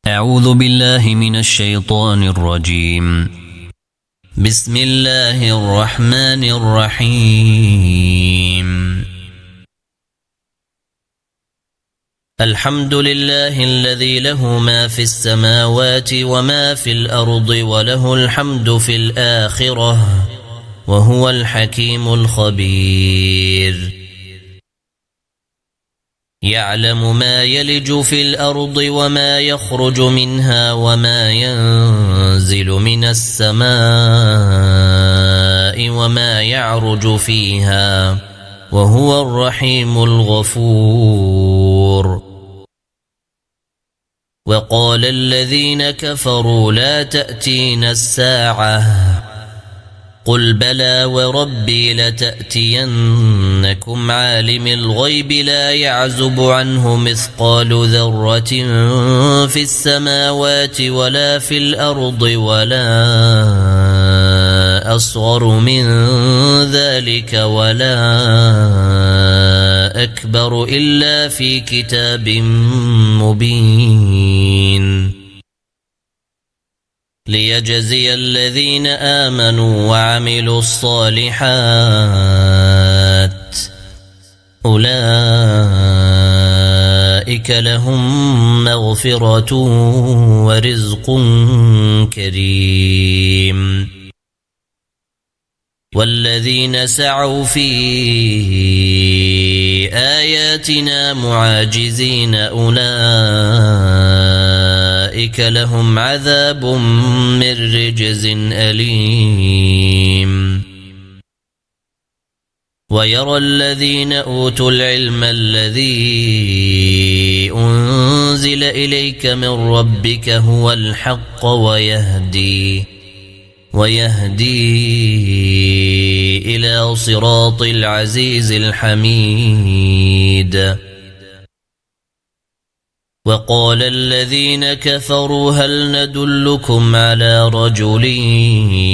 أعوذ بالله من الشيطان الرجيم. بسم الله الرحمن الرحيم. الحمد لله الذي له ما في السماوات وما في الأرض وله الحمد في الآخرة وهو الحكيم الخبير. يعلم ما يلج في الأرض وما يخرج منها وما ينزل من السماء وما يعرج فيها وهو الرحيم الغفور. وقال الذين كفروا لا تأتينا الساعة قل بلى وربي لتأتينكم عالم الغيب لا يعزب عنه مثقال ذرة في السماوات ولا في الأرض ولا أصغر من ذلك ولا أكبر إلا في كتاب مبين. ليجزي الذين آمنوا وعملوا الصالحات أولئك لهم مغفرة ورزق كريم. والذين سعوا في آياتنا معاجزين أولئك لهم عذاب من رجز أليم. ويرى الذين أوتوا العلم الذي أنزل إليك من ربك هو الحق ويهدي إلى صراط العزيز الحميد. وقال الذين كفروا هل ندلكم على رجل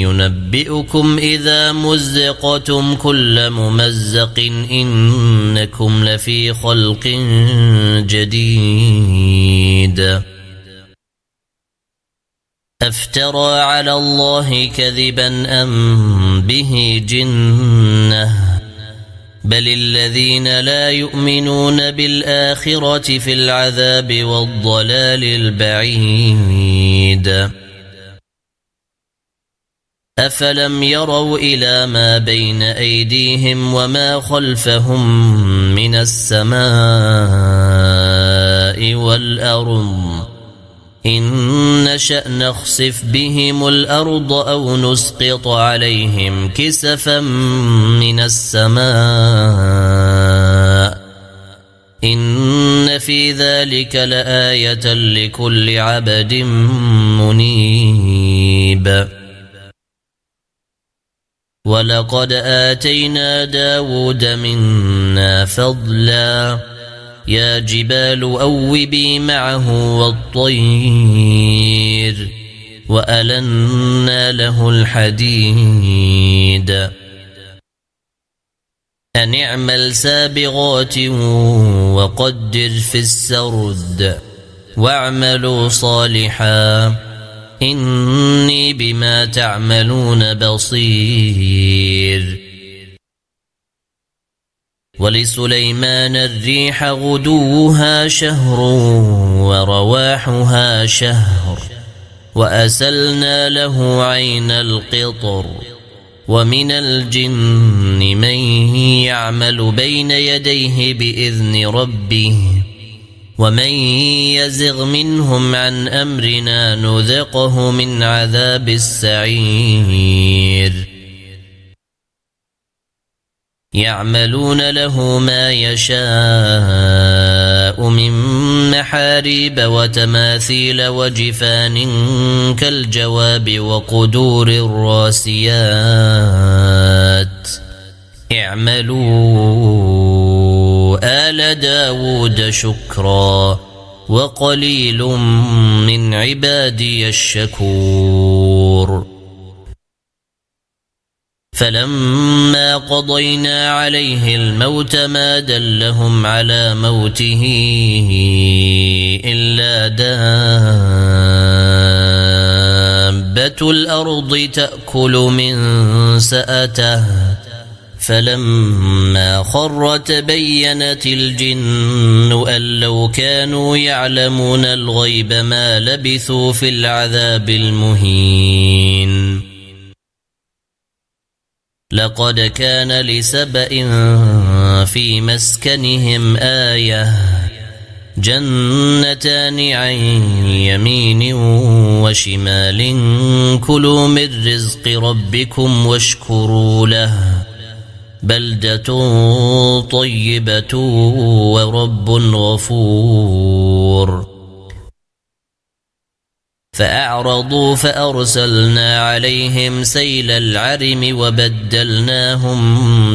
ينبئكم إذا مزقتم كل ممزق إنكم لفي خلق جديد. أفترى على الله كذبا أم به جنة بل الذين لا يؤمنون بالآخرة في العذاب والضلال البعيد. أفلم يروا إلى ما بين أيديهم وما خلفهم من السماء والأرض إن نشأ نخسف بهم الأرض أو نسقط عليهم كسفا من السماء إن في ذلك لآية لكل عبد منيب. ولقد آتينا داود منا فضلا يا جبال أوبي معه والطير وألنا له الحديد أن اعمل سابغات وقدر في السرد واعملوا صالحا إني بما تعملون بصير. ولسليمان الريح غدوها شهر ورواحها شهر وأسلنا له عين القطر. ومن الجن من يعمل بين يديه بإذن ربه ومن يزغ منهم عن أمرنا نذقه من عذاب السعير. يعملون له ما يشاء من محاريب وتماثيل وجفان كالجواب وقدور الراسيات اعملوا آل داود شكرا وقليل من عبادي الشكور. فلما قضينا عليه الموت ما دلهم على موته إلا دابة الأرض تأكل من سأته فلما خر تبينت الجن أن لو كانوا يعلمون الغيب ما لبثوا في العذاب المهين. لقد كان لسبإ في مسكنهم آية جنتان عن يمين وشمال كلوا من رزق ربكم واشكروا له بلدة طيبة ورب غفور. فأعرضوا فأرسلنا عليهم سيل العرم وبدلناهم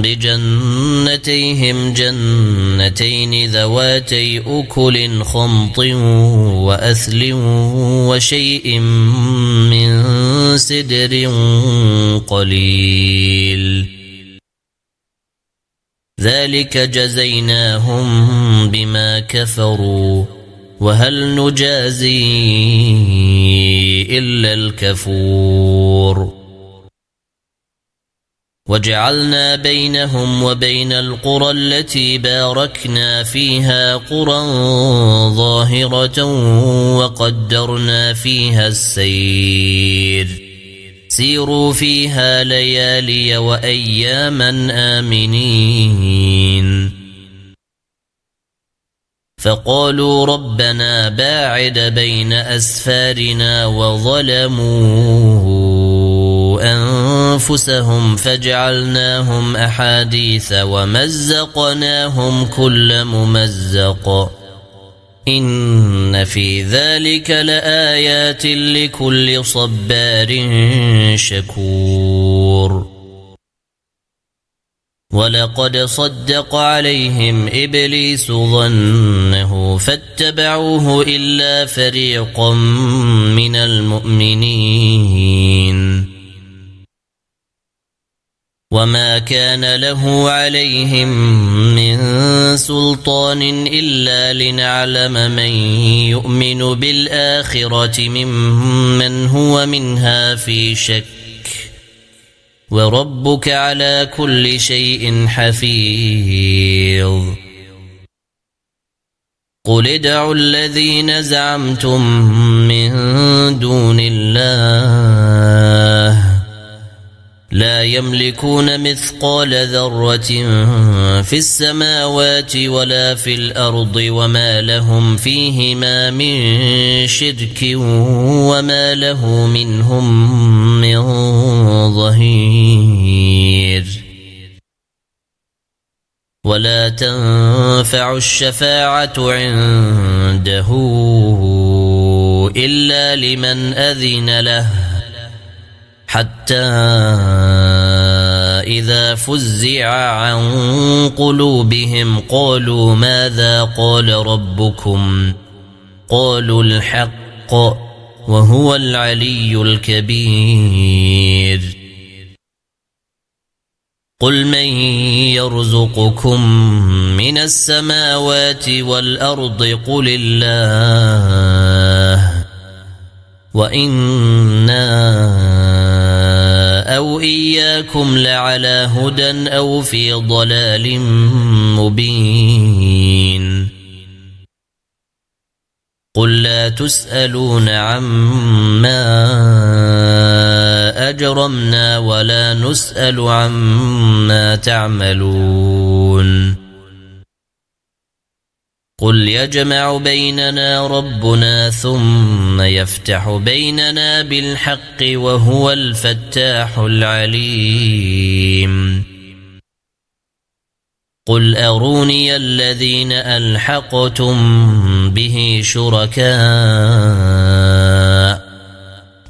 بجنتيهم جنتين ذواتي أكل خمط وأثل وشيء من سدر قليل ذلك جزيناهم بما كفروا وهل نجازي إلا الكفور. وجعلنا بينهم وبين القرى التي باركنا فيها قرى ظاهرة وقدرنا فيها السير سيروا فيها ليالي وأياما آمنين. فقالوا ربنا باعد بين أسفارنا وظلموا أنفسهم فجعلناهم أحاديث ومزقناهم كل ممزق إن في ذلك لآيات لكل صبار شكور. ولقد صدق عليهم إبليس ظنه فاتبعوه إلا فريقا من المؤمنين وما كان له عليهم من سلطان إلا لنعلم من يؤمن بالآخرة ممن هو منها في شك وربك على كل شيء حفيظ. قل ادعوا الذين زعمتم من دون الله لا يملكون مثقال ذرة في السماوات ولا في الأرض وما لهم فيهما من شرك وما له منهم من ظهير. ولا تنفع الشفاعة عنده إلا لمن أذن له حتى إذا فزع عن قلوبهم قالوا ماذا قال ربكم قالوا الحق وهو العلي الكبير. قل من يرزقكم من السماوات والأرض قل الله وإنا أو إياكم لعلى هدى أو في ضلال مبين. قل لا تسألون عما أجرمنا ولا نسأل عما تعملون. قل يجمع بيننا ربنا ثم يفتح بيننا بالحق وهو الفتاح العليم. قل أروني الذين ألحقتم به شركاء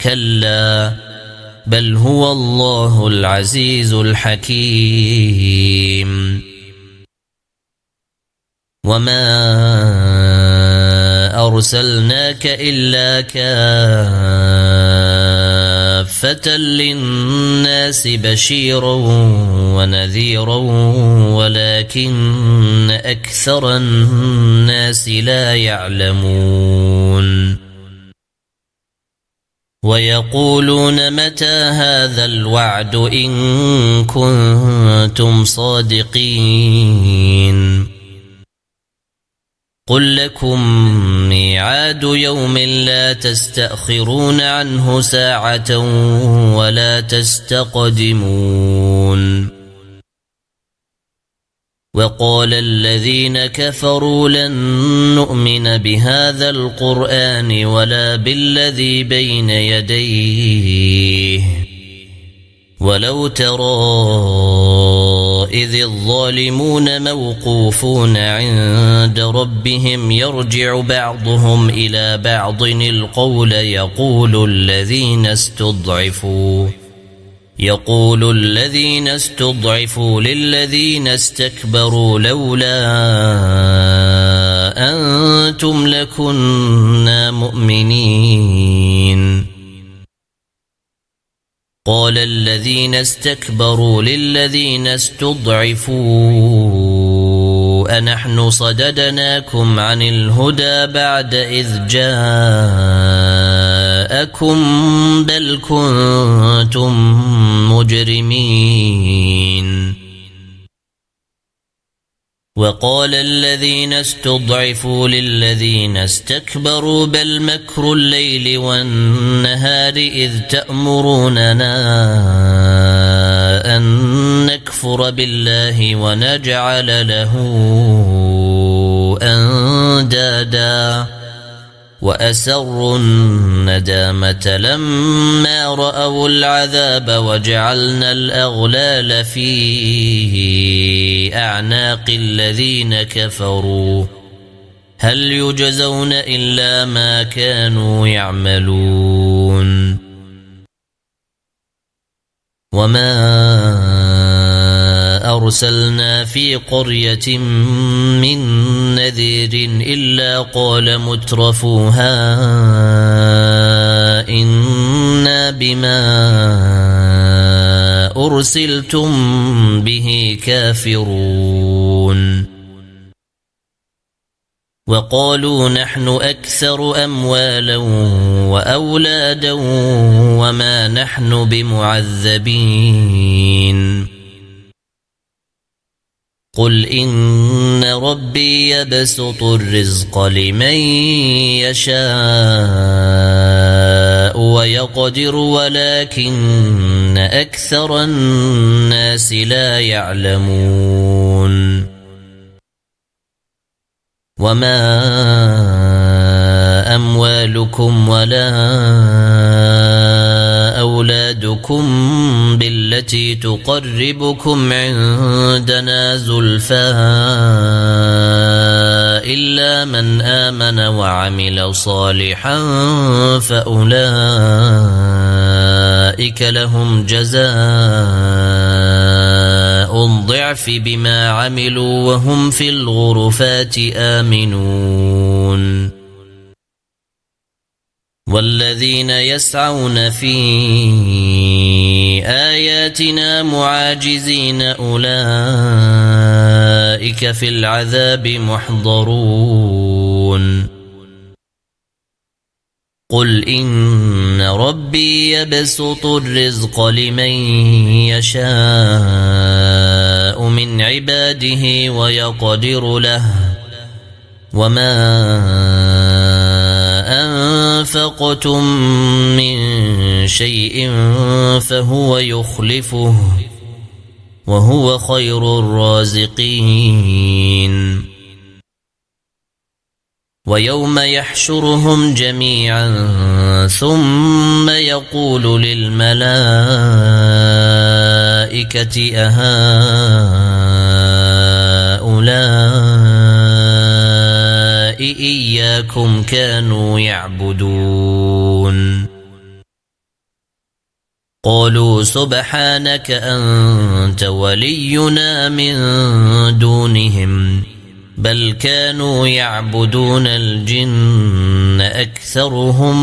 كلا بل هو الله العزيز الحكيم. وما أرسلناك إلا كافة للناس بشيرا ونذيرا ولكن أكثر الناس لا يعلمون. ويقولون متى هذا الوعد إن كنتم صادقين قل لكم ميعاد يوم لا تستأخرون عنه ساعة ولا تستقدمون وقال الذين كفروا لن نؤمن بهذا القرآن ولا بالذي بين يديه ولو ترى إذ الظالمون موقوفون عند ربهم يرجع بعضهم إلى بعض القول يقول الذين استضعفوا للذين استكبروا لولا أنتم لكنا مؤمنين قال الذين استكبروا للذين استضعفوا أنحن صددناكم عن الهدى بعد إذ جاءكم بل كنتم مجرمين وقال الذين استضعفوا للذين استكبروا بل مكر الليل والنهار إذ تأمروننا أن نكفر بالله ونجعل له أندادا وأسروا الندامة لما رأوا العذاب وجعلنا الأغلال في أعناق الذين كفروا هل يجزون إلا ما كانوا يعملون وما أرسلنا في قرية من نذير إلا قال مترفوها إنا بما أرسلتم به كافرون وقالوا نحن أكثر أموالا وأولادا وما نحن بمعذبين قل إن ربي يبسط الرزق لمن يشاء ويقدر ولكن أكثر الناس لا يعلمون وما أموالكم ولا أولادكم بالتي تقربكم عندنا زلفى إلا من آمن وعمل صالحا فأولئك لهم جزاء الضعف بما عملوا وهم في الغرفات آمنون والذين يسعون في آياتنا معاجزين أولئك في العذاب محضرون قل إن ربي يبسط الرزق لمن يشاء من عباده ويقدر له وما أنفقتم من شيء فهو يخلفه وهو خير الرازقين ويوم يحشرهم جميعا ثم يقول للملائكة أهؤلاء إياكم كانوا يعبدون قالوا سبحانك أنت ولينا من دونهم بل كانوا يعبدون الجن أكثرهم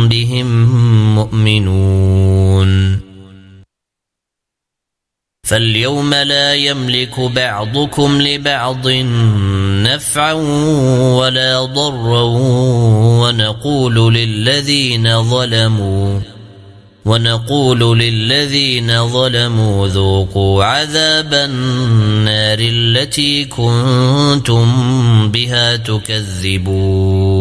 بهم مؤمنون فاليوم لا يملك بعضكم لبعض نفعا ولا ضرا ونقول للذين ظلموا ذوقوا عذاب النار التي كنتم بها تكذبون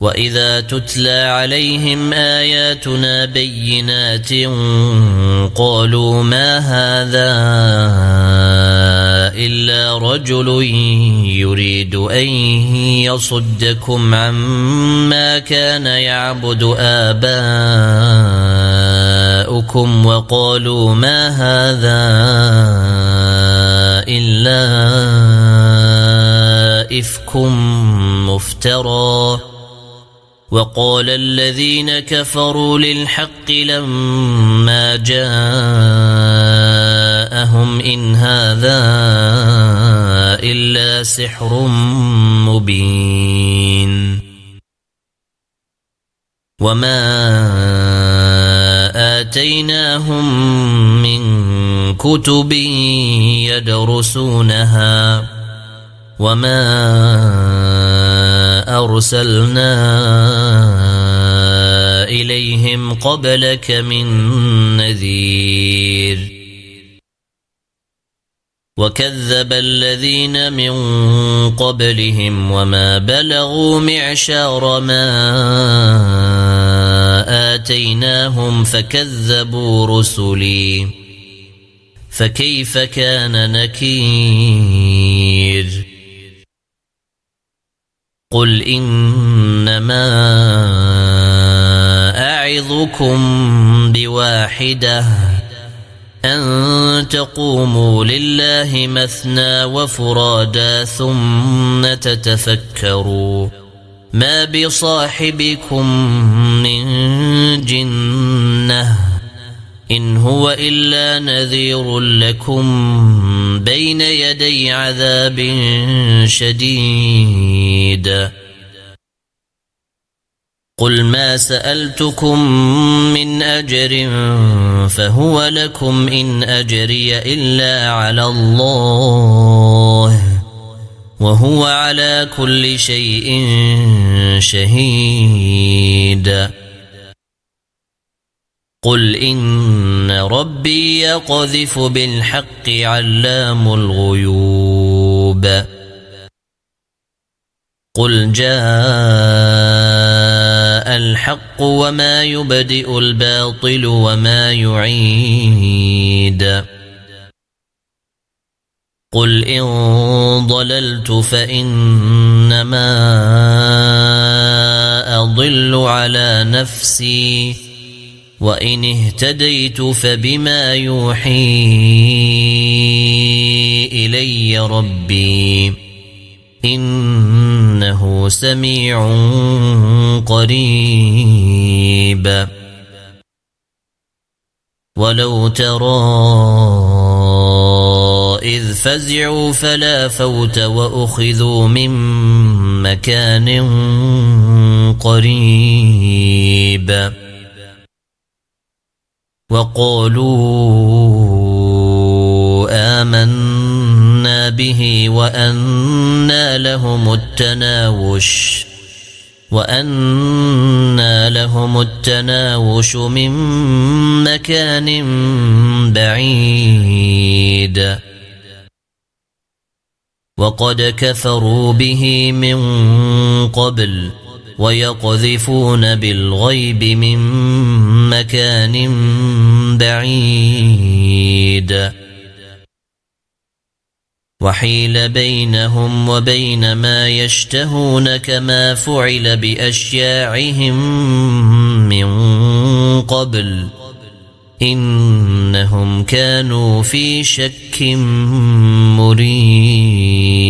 وإذا تتلى عليهم آياتنا بينات قالوا ما هذا إلا رجل يريد أن يصدكم عما كان يعبد آباؤكم وقالوا ما هذا إلا إفك مفترى وقال الذين كفروا للحق لما جاءهم إن هذا إلا سحر مبين وما آتيناهم من كتب يدرسونها وما أرسلنا إليهم قبلك من نذير وكذب الذين من قبلهم وما بلغوا معشار ما آتيناهم فكذبوا رسلي فكيف كان نكير قل إنما أعظكم بواحدة أن تقوموا لله مثنى وفرادا ثم تتفكروا ما بصاحبكم من جنة إن هو إلا نذير لكم بين يدي عذاب شديد قل ما سألتكم من أجر فهو لكم إن أجري إلا على الله وهو على كل شيء شهيد قل إن ربي يقذف بالحق علام الغيوب قل جاء الحق وما يبدئ الباطل وما يعيد قل إن ضللت فإنما أضل على نفسي وإن اهتديت فبما يوحي إلي ربي إنه سميع قريب ولو ترى إذ فزعوا فلا فوت وأخذوا من مكان قريب وقالوا آمنا به وأنى لهم التناوش من مكان بعيد وقد كفروا به من قبل ويقذفون بالغيب من مكان بعيد وحيل بينهم وبين ما يشتهون كما فعل بأشياعهم من قبل إنهم كانوا في شك مريب